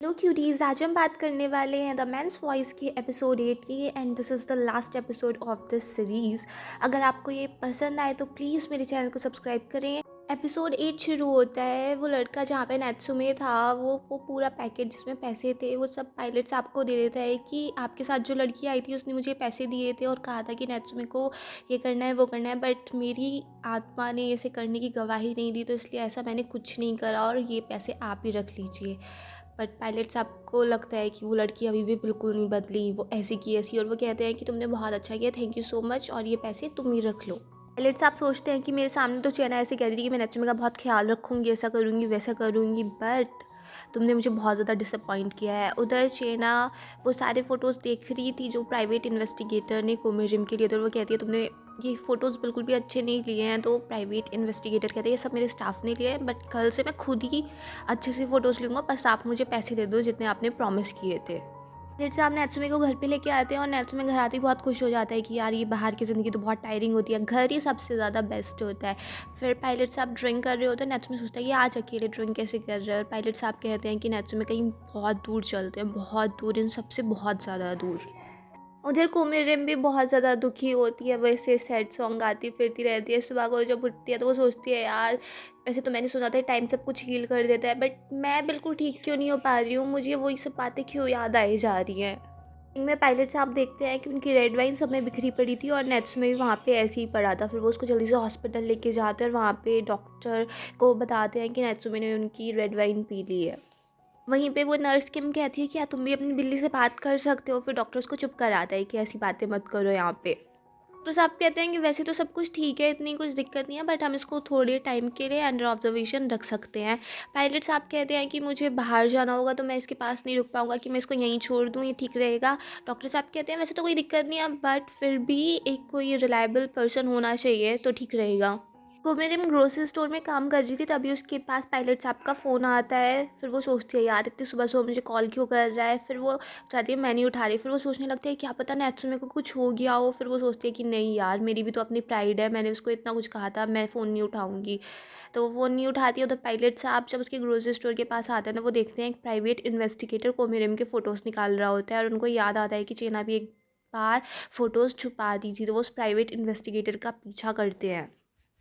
Hello cuties, आज हम बात करने वाले हैं द मैंस वॉइस के एपिसोड 8 की and this is the last episode of this series. अगर आपको ये पसंद आए तो प्लीज़ मेरे चैनल को सब्सक्राइब करें। एपिसोड 8 शुरू होता है, वो लड़का जहाँ पे नैत्सुमे था वो पूरा पैकेट जिसमें पैसे थे वो सब पायलट साहब को दे देता है कि आपके साथ जो लड़की आई थी उसने मुझे पैसे दिए थे और कहा था कि नैत्सुमे को ये करना है वो करना है, बट मेरी आत्मा ने इसे करने की गवाही नहीं दी तो इसलिए ऐसा मैंने कुछ नहीं करा और ये पैसे आप ही रख लीजिए। बट पायलट साहब को लगता है कि वो लड़की अभी भी बिल्कुल नहीं बदली, वो ऐसी की ऐसी, और वो कहते हैं कि तुमने बहुत अच्छा किया, थैंक यू सो मच, और ये पैसे तुम ही रख लो। पायलट साहब सोचते हैं कि मेरे सामने तो चैना ऐसे कह रही थी कि मैं नचमे का बहुत ख्याल रखूँगी, ऐसा करूँगी वैसा करूँगी, बट तुमने मुझे बहुत ज़्यादा डिसअपॉइंट किया है। उधर चेना वो सारे फ़ोटोज़ देख रही थी जो प्राइवेट इन्वेस्टिगेटर ने कोमेरियम के लिए, तो वो कहती है तुमने ये फ़ोटोज़ बिल्कुल भी अच्छे नहीं लिए हैं। तो प्राइवेट इन्वेस्टिगेटर कहते हैं ये सब मेरे स्टाफ ने लिए हैं, बट कल से मैं खुद ही अच्छे से फ़ोटोज़ लूँगा, बस आप मुझे पैसे दे दो जितने आपने प्रॉमिस किए थे। फिर से आप नैत्सुमे को घर पे लेके आते हैं और नैत्सुमे घर आते ही बहुत खुश हो जाता है कि यार ये बाहर की ज़िंदगी तो बहुत टायरिंग होती है, घर ही सबसे ज़्यादा बेस्ट होता है। फिर पायलट साहब ड्रिंक कर रहे होते हैं, नैत्सुमे सोचता है ये आज अकेले ड्रिंक कैसे कर रहा है, और पायलट साहब कहते हैं कि नैत्सुमे कहीं बहुत दूर चलते हैं, बहुत दूर, इन सबसे बहुत ज़्यादा दूर। उधर कोमिरिम भी बहुत ज़्यादा दुखी होती है, वो ऐसे सैड सॉन्ग गाती फिरती रहती है। सुबह को जब उठती है तो वो सोचती है यार वैसे तो मैंने सुना था टाइम सब कुछ हील कर देता है, बट मैं बिल्कुल ठीक क्यों नहीं हो पा रही हूँ, मुझे वही सब बातें क्यों याद आई जा रही हैं। इनमें पायलट साहब देखते हैं कि उनकी रेड वाइन सब में बिखरी पड़ी थी और नेट्स में भी वहाँ पे ऐसे ही पड़ा था। फिर वो उसको जल्दी से हॉस्पिटल लेके जाते हैं और वहाँ पे डॉक्टर को बताते हैं कि नेट्सुमे ने उनकी रेड वाइन पी ली है। वहीं पे वो नर्स किम कहती है कि क्या तुम भी अपनी बिल्ली से बात कर सकते हो, फिर डॉक्टर उसको चुप कराता है कि ऐसी बातें मत करो यहाँ पे। तो साहब कहते हैं कि वैसे तो सब कुछ ठीक है, इतनी कुछ दिक्कत नहीं है, बट हम इसको थोड़े टाइम के लिए अंडर ऑब्जर्वेशन रख सकते हैं। पायलट साहब कहते हैं कि मुझे बाहर जाना होगा तो मैं इसके पास नहीं रुक पाऊंगा, कि मैं इसको यहीं छोड़ दूँ, ये ठीक रहेगा। डॉक्टर साहब कहते हैं वैसे तो कोई दिक्कत नहीं है, बट फिर भी एक कोई रिलायबल पर्सन होना चाहिए तो ठीक रहेगा। वो मेरे ग्रोसरी स्टोर में काम कर रही थी, तभी उसके पास पायलट साहब का फ़ोन आता है। फिर वो सोचती है यार इतनी सुबह सुबह मुझे कॉल क्यों कर रहा है, फिर वो चाहती है मैं नहीं उठा रही, फिर वो सोचने लगती है क्या पता नैत्सुमे को कुछ हो गया हो। फिर वो सोचती है कि नहीं यार मेरी भी तो अपनी प्राइड है, मैंने उसको इतना कुछ कहा था, मैं फ़ोन नहीं उठाऊंगी। तो वो फ़ोन नहीं उठाती है। उधर पायलट साहब जब उसके ग्रोसरी स्टोर के पास आते हैं ना, वो देखते हैं एक प्राइवेट इन्वेस्टिगेटर कोमेरियम के फ़ोटोज़ निकाल रहा होता है, और उनको याद आता है कि चेना भी एक बार फ़ोटोज़ छुपा दी थी, तो वो उस प्राइवेट इन्वेस्टिगेटर का पीछा करते हैं।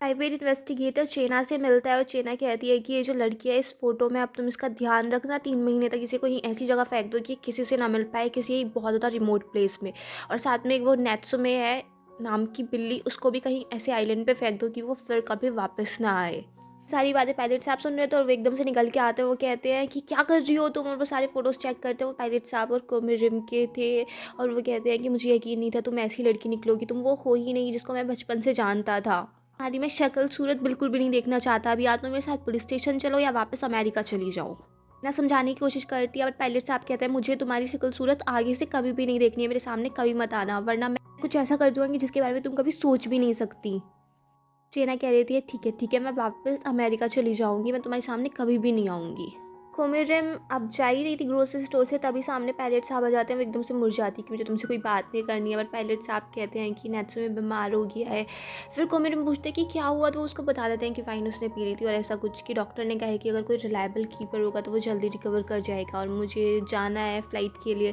प्राइवेट इन्वेस्टिगेटर चेना से मिलता है और चेना कहती है कि ये जो लड़की है इस फोटो में, अब तुम इसका ध्यान रखना, 3 महीने तक इसे कोई ऐसी जगह फेंक दो कि किसी से ना मिल पाए, किसी एक बहुत ज़्यादा रिमोट प्लेस में। और साथ में एक वो नैत्सुमे है नाम की बिल्ली, उसको भी कहीं ऐसे आइलैंड पे फेंक दो कि वो फिर कभी वापस ना आए। सारी बातें पायलट साहब सुन रहे थे और वो एकदम से निकल के आते हैं। वो कहते हैं कि क्या कर रही हो तुम, और वो सारे फोटोज़ चेक करते हैं। वो पायलट साहब और कोमिरिम के थे और वो कहते हैं कि मुझे यकीन नहीं था तुम ऐसी लड़की निकलोगी, तुम वो हो ही नहीं जिसको मैं बचपन से जानता था। तुम्हारी मैं शक्ल सूरत बिल्कुल भी नहीं देखना चाहता, अभी या तो मेरे साथ पुलिस स्टेशन चलो या वापस अमेरिका चली जाओ। ना समझाने की कोशिश करती है, बट पायलट साहब कहते हैं मुझे तुम्हारी शक्ल सूरत आगे से कभी भी नहीं देखनी है, मेरे सामने कभी मत आना, वरना मैं कुछ ऐसा कर दूंगी जिसके बारे में तुम कभी सोच भी नहीं सकती। चेना कह देती है ठीक है, मैं वापस अमेरिका चली जाऊंगी, मैं तुम्हारे सामने कभी भी नहीं आऊँगी। कोमिरिम अब जा ही रही थी ग्रोसरी स्टोर से, तभी सामने पायलट साहब आ जाते हैं। वो एकदम से मुरझाती कि मुझे तुमसे कोई बात नहीं करनी है, बट पायलट साहब कहते हैं कि नैत्सुमे बीमार हो गया है। फिर कोमिरिम पूछते हैं कि क्या हुआ, तो वो उसको बता देते हैं कि वाइन उसने पी ली थी और ऐसा कुछ कि डॉक्टर ने कहा है कि अगर कोई रिलायबल कीपर होगा तो वो जल्दी रिकवर कर जाएगा, और मुझे जाना है फ़्लाइट के लिए।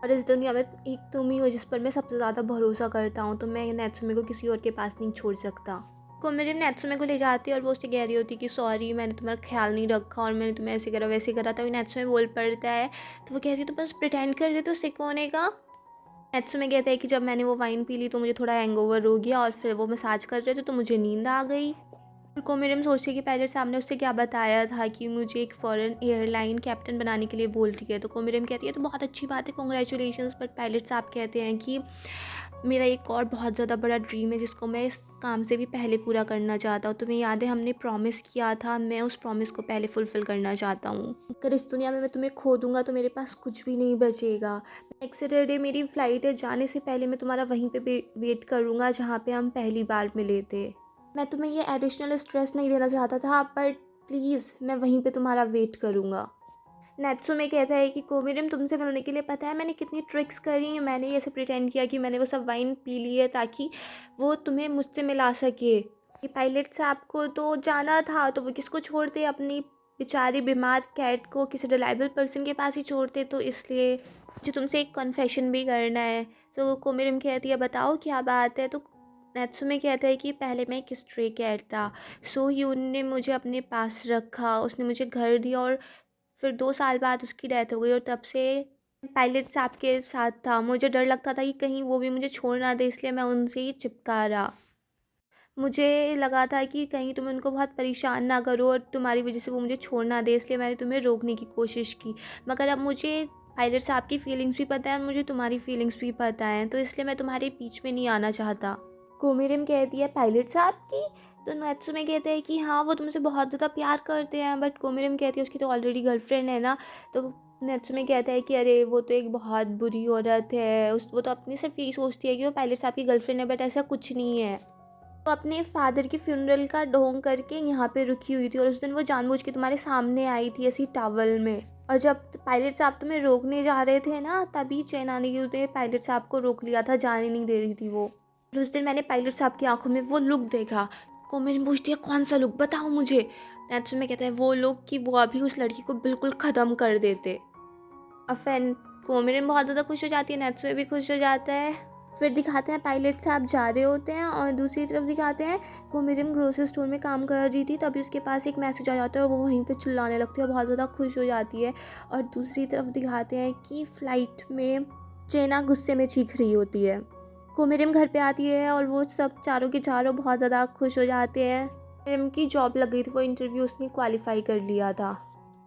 और इस दुनिया में एक तुम ही हो जिस पर मैं सबसे ज़्यादा भरोसा करता हूँ, तो मैं नैत्सुमे को किसी और के पास नहीं छोड़ सकता। कोमिरिन नैत्सुमे को ले जाती है और वो उससे कह रही होती है कि सॉरी मैंने तुम्हारा ख्याल नहीं रखा और मैंने तुम्हें ऐसे करा वैसे करा, तभी नैत्सुमे बोल पड़ता है। तो वो कहती है तो बस प्रिटेंड कर रहे तो सिक होने का। नैत्सुमे कहता है कि जब मैंने वो वाइन पी ली तो मुझे थोड़ा हैंगओवर हो गया और फिर वो मसाज कर रहे थे तो मुझे नींद आ गई। फिर कोमिरिम सोचती है कि पायलट साहब ने उससे क्या बताया था कि मुझे एक फॉरेन एयरलाइन कैप्टन बनाने के लिए बोल रही है। तो कोमिरिम कहती है तो बहुत अच्छी बात है, कॉन्ग्रेचुलेशंस, बट पायलट साहब कहते हैं कि मेरा एक और बहुत ज़्यादा बड़ा ड्रीम है जिसको मैं इस काम से भी पहले पूरा करना चाहता हूँ। तुम्हें याद है हमने प्रॉमिस किया था, मैं उस प्रॉमिस को पहले फुलफ़िल करना चाहता हूँ। अगर इस दुनिया में मैं तुम्हें खो दूँगा तो मेरे पास कुछ भी नहीं बचेगा। नेक्स्ट सैटरडे मेरी फ़्लाइट है, जाने से पहले मैं तुम्हारा वहीं पे वेट करूँगा जहाँ पे हम पहली बार मिले थे। मैं तुम्हें ये एडिशनल स्ट्रेस नहीं देना चाहता था, बट प्लीज़ मैं वहीं पे तुम्हारा वेट करूँगा। नैत्सुमे कहता है कि कोमिरिम तुमसे मिलने के लिए पता है मैंने कितनी ट्रिक्स करी हैं, मैंने ऐसे प्रिटेंड किया कि मैंने वो सब वाइन पी ली है ताकि वो तुम्हें मुझसे मिला सके। कि पायलट साहब को तो जाना था तो वो किसको छोड़ते अपनी बेचारी बीमार कैट को किसी रिलायबल पर्सन के पास ही छोड़ते, तो इसलिए मुझे तुमसे एक कन्फेशन भी करना है। तो कोमिरम कहती है बताओ क्या बात है। तो नैत्सुमे कहता है कि पहले मैं एक स्ट्रे कैट था, सो यून ने मुझे अपने पास रखा, उसने मुझे घर दिया और फिर 2 साल बाद उसकी डेथ हो गई और तब से पायलट साहब के साथ था। मुझे डर लगता था कि कहीं वो भी मुझे छोड़ ना दे, इसलिए मैं उनसे ही चिपका रहा। मुझे लगा था कि कहीं तुम उनको बहुत परेशान ना करो और तुम्हारी वजह से वो मुझे छोड़ ना दे, इसलिए मैंने तुम्हें रोकने की कोशिश की। मगर अब मुझे पायलट साहब की फ़ीलिंग्स भी पता है और मुझे तुम्हारी फ़ीलिंग्स भी पता है, तो इसलिए मैं तुम्हारे बीच में नहीं आना चाहता। कोमिरिम कहती है पायलट साहब की। तो नैत्सुमे कहते हैं कि हाँ वो तुमसे बहुत ज़्यादा प्यार करते हैं, बट कोमिरिम कहती है उसकी तो ऑलरेडी गर्लफ्रेंड है ना। तो नैत्सुमे कहता है कि अरे वो तो एक बहुत बुरी औरत है, उस वो तो अपनी सिर्फ यही सोचती है कि वो पायलट साहब की गर्लफ्रेंड है, बट ऐसा कुछ नहीं है। वो अपने फादर के फ्यूनरल का ढोंग करके यहाँ पे रुकी हुई थी और उस दिन वो जानबूझ के तुम्हारे सामने आई थी ऐसी टॉवल में। और जब पायलट साहब तुम्हें रोकने जा रहे थे ना, तभी चेना ने पायलट साहब को रोक लिया था, जाने नहीं दे रही थी वो। और उस दिन मैंने पायलट साहब की आंखों में वो लुक देखा। कोमिन पूछती है कौन सा लुक, बताओ मुझे। नैत्सुमे कहता है वो लुक कि वो अभी उस लड़की को बिल्कुल ख़त्म कर देते। और फिर कोमिन बहुत ज़्यादा खुश हो जाती है, नैत्सुमे भी खुश हो जाता है। फिर दिखाते हैं पायलट साहब जा रहे होते हैं और दूसरी तरफ दिखाते हैं कोमिरिम ग्रोसरी स्टोर में काम कर रही थी, तभी उसके पास एक मैसेज आ जाता है और वो वहीं पे चिल्लाने लगती है और बहुत ज़्यादा खुश हो जाती है। और दूसरी तरफ दिखाते हैं कि फ़्लाइट में चेना गुस्से में चीख रही होती है। कोमिरिम घर पे आती है और वो सब चारों के चारों बहुत ज़्यादा खुश हो जाते हैं। कोमिरिम की जॉब लग गई थी, वो इंटरव्यू उसने क्वालिफाई कर लिया था।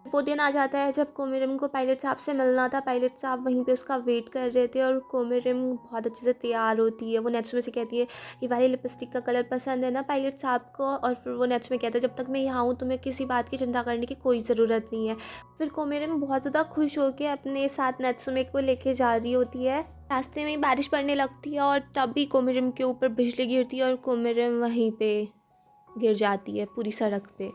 वो दिन आ जाता है जब कोमिरिम को पायलट साहब से मिलना था। पायलट साहब वहीं पे उसका वेट कर रहे थे और कोमिरिम बहुत अच्छे से तैयार होती है। वो नैत्सुमे से कहती है ये वाली लिपस्टिक का कलर पसंद है ना पायलट साहब को। और फिर वो नैत्सुमे कहता है जब तक मैं यहाँ हूँ तुम्हें किसी बात की चिंता करने की कोई ज़रूरत नहीं है। फिर कोमिरिम बहुत ज़्यादा खुश होकर अपने साथ नैत्सुमे को लेके जा रही होती है। रास्ते में बारिश पड़ने लगती है और तभी कोमिरिम के ऊपर बिजली गिरती है और कोमिरिम वहीं पे गिर जाती है पूरी सड़क पे।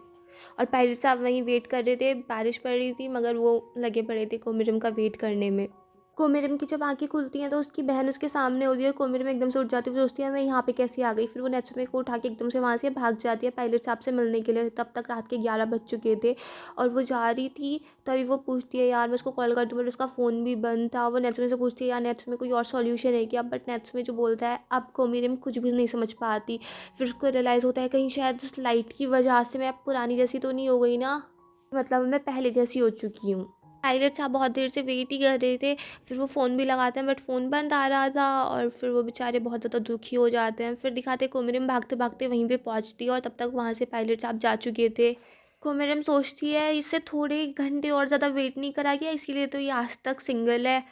और पायलट साहब वहीं वेट कर रहे थे, बारिश पड़ रही थी मगर वो लगे पड़े थे कोमिरिम का वेट करने में। कोमिरिम की जब आंखें खुलती हैं तो उसकी बहन उसके सामने होती है और कोमिरिम एकदम से उठ जाती है। वो सोचती है मैं यहाँ पे कैसे आ गई। फिर वो नैत्सुमे को उठा के एकदम से वहाँ से भाग जाती है पायलट साहब से मिलने के लिए। तब तक रात के 11 बज चुके थे और वो जा रही थी, तभी वो पूछती है यार मैं उसको कॉल कर दूँ, बट उसका फ़ोन भी बंद था। वो नैत्सुमे से पूछती है यार नैत्सुमे कोई और सॉल्यूशन है क्या, बट नैत्सुमे जो बोलता है अब कोमिरिम कुछ भी नहीं समझ पाती। फिर उसको रियलाइज़ होता है कहीं शायद उस लाइट की वजह से मैं अब पुरानी जैसी तो नहीं हो गई ना, मतलब मैं पहले जैसी हो चुकी हूँ। पायलट साहब बहुत देर से वेट ही कर रहे थे। फिर वो फ़ोन भी लगाते हैं बट फ़ोन बंद आ रहा था और फिर वो बेचारे बहुत ज़्यादा दुखी हो जाते हैं। फिर दिखाते हैं कोमिरिम भागते भागते वहीं पे पहुंचती है और तब तक वहाँ से पायलट साहब जा चुके थे। कोमिरिम सोचती है इससे थोड़े घंटे और ज़्यादा वेट नहीं करा गया, इसीलिए तो ये आज तक सिंगल है।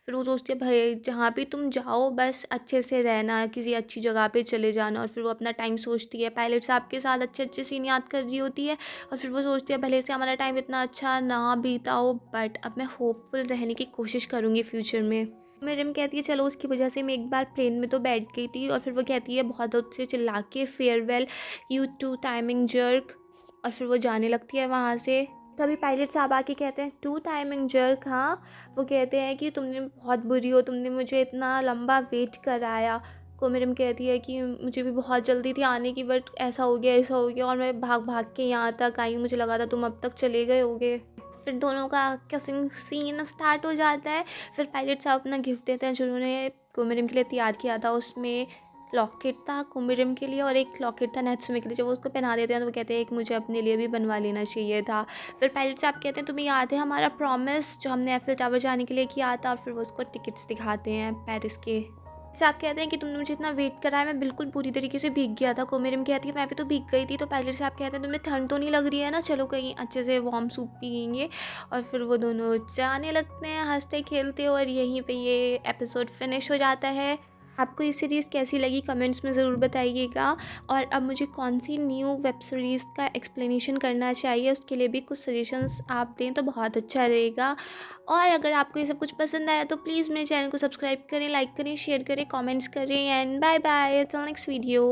फिर वो सोचती है भाई जहाँ भी तुम जाओ बस अच्छे से रहना, किसी अच्छी जगह पे चले जाना। और फिर वो अपना टाइम सोचती है, पायलट साहब के साथ अच्छे अच्छे सीन याद कर रही होती है। और फिर वो सोचती है भले से हमारा टाइम इतना अच्छा ना बीता हो, बट अब मैं होपफुल रहने की कोशिश करूँगी फ्यूचर में। मैडम कहती है चलो उसकी वजह से मैं एक बार प्लेन में तो बैठ गई थी। और फिर वो कहती है बहुत दूर से चिल्ला के farewell you to timing jerk. और फिर वो जाने लगती है वहाँ से। तभी पायलट साहब आके कहते हैं टू टाइमिंग जर्क। हाँ, वो कहते हैं कि तुमने बहुत बुरी हो, तुमने मुझे इतना लंबा वेट कराया। कोमिरिम कहती है कि मुझे भी बहुत जल्दी थी आने की, बट ऐसा हो गया और मैं भाग भाग के यहाँ तक आई हूँ, मुझे लगा था तुम अब तक चले गए होगे। फिर दोनों का किसिंग सीन स्टार्ट हो जाता है। फिर पायलट साहब अपना गिफ्ट देते हैं जो उन्होंने कोमिरिम के लिए तैयार किया था। उसमें लॉकेट था कोमिरिम के लिए और एक लॉकेट था नैत्सुमे के लिए। जब वो उसको पहना देते हैं तो वो कहते हैं एक मुझे अपने लिए भी बनवा लेना चाहिए था। फिर पायलट साहब कहते हैं तुम्हें याद है हमारा प्रॉमिस जो हमने एफिल टावर जाने के लिए किया था। और फिर वो उसको टिकट्स दिखाते हैं पेरिस के। साहब कहते हैं कि तुमने मुझे इतना वेट कराया, मैं बिल्कुल पूरी तरीके से भीग गया था। कोमिरिम कहती है मैं भी तो भीग गई थी। तो पायलट साहब कहते हैं तुम्हें ठंड तो नहीं लग रही है ना, चलो कहीं अच्छे से वार्म सूप पियेंगे। और फिर वो दोनों जाने लगते हैं हंसते खेलते, और यहीं पे ये एपिसोड फिनिश हो जाता है। आपको ये सीरीज़ कैसी लगी कमेंट्स में ज़रूर बताइएगा। और अब मुझे कौन सी न्यू वेब सीरीज़ का एक्सप्लेनेशन करना चाहिए उसके लिए भी कुछ सजेशंस आप दें तो बहुत अच्छा रहेगा। और अगर आपको ये सब कुछ पसंद आया तो प्लीज़ मेरे चैनल को सब्सक्राइब करें, लाइक करें, शेयर करें, कमेंट्स करें। And bye bye till next video.